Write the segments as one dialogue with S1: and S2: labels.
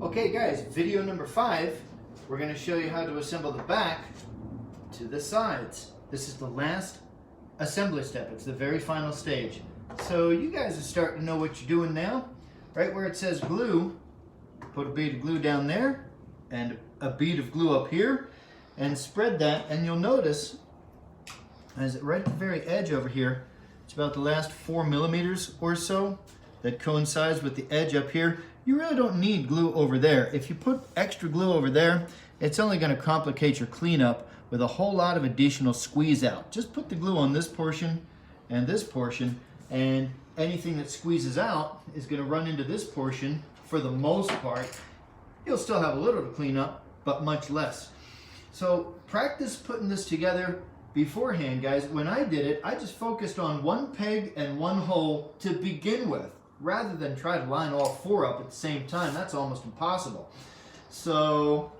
S1: Okay guys, video number 5, we're going to show you how to assemble the back to the sides. This is the last assembly step. It's the very final stage. So you guys are starting to know what you're doing now. Right where it says glue, put a bead of glue down there and a bead of glue up here and spread that, and you'll notice as right at the very edge over here, it's about the last 4 millimeters or so that coincides with the edge up here. You really don't need glue over there. If you put extra glue over there, it's only going to complicate your cleanup with a whole lot of additional squeeze out. Just put the glue on this portion, and anything that squeezes out is going to run into this portion for the most part. You'll still have a little to clean up, but much less. So practice putting this together beforehand, guys. When I did it, I just focused on one peg and one hole to begin with, rather than try to line all 4 up at the same time. That's almost impossible. So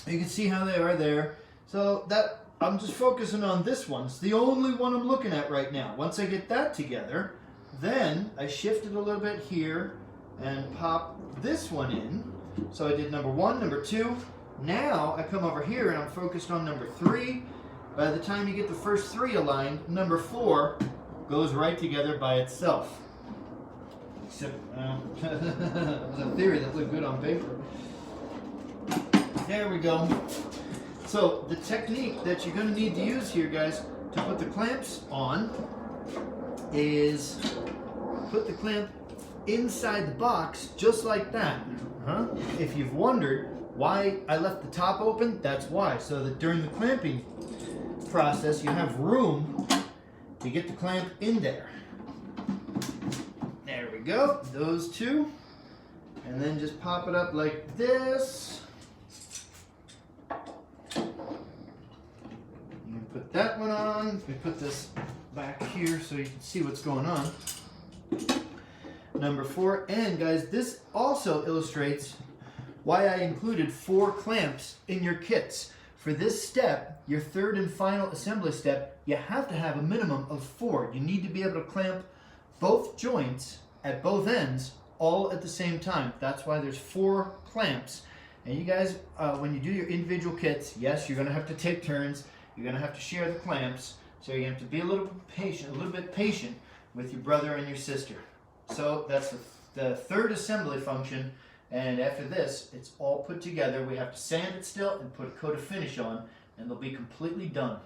S1: you can see how they are there. So that I'm just focusing on this one. It's the only one I'm looking at right now. Once I get that together, then I shifted a little bit here and pop this one in. So I did number 1, number 2. Now I come over here and I'm focused on number 3. By the time you get the first 3 aligned, number 4 goes right together by itself. Except, it was a theory that looked good on paper. There we go. So the technique that you're going to need to use here, guys, to put the clamps on is put the clamp inside the box just like that. If you've wondered why I left the top open, that's why. So that during the clamping process you have room to get the clamp in there. There we go, those 2, and then just pop it up like this. You can put that one on. We put this back here so you can see what's going on. Number 4, and guys, this also illustrates why I included 4 clamps in your kits. For this step, your third and final assembly step, you have to have a minimum of 4. You need to be able to clamp both joints at both ends all at the same time. That's why there's 4 clamps. And you guys, when you do your individual kits, yes, you're going to have to take turns. You're going to have to share the clamps. So you have to be a little bit patient with your brother and your sister. So that's the third assembly function. And after this, it's all put together. We have to sand it still and put a coat of finish on, and they'll be completely done.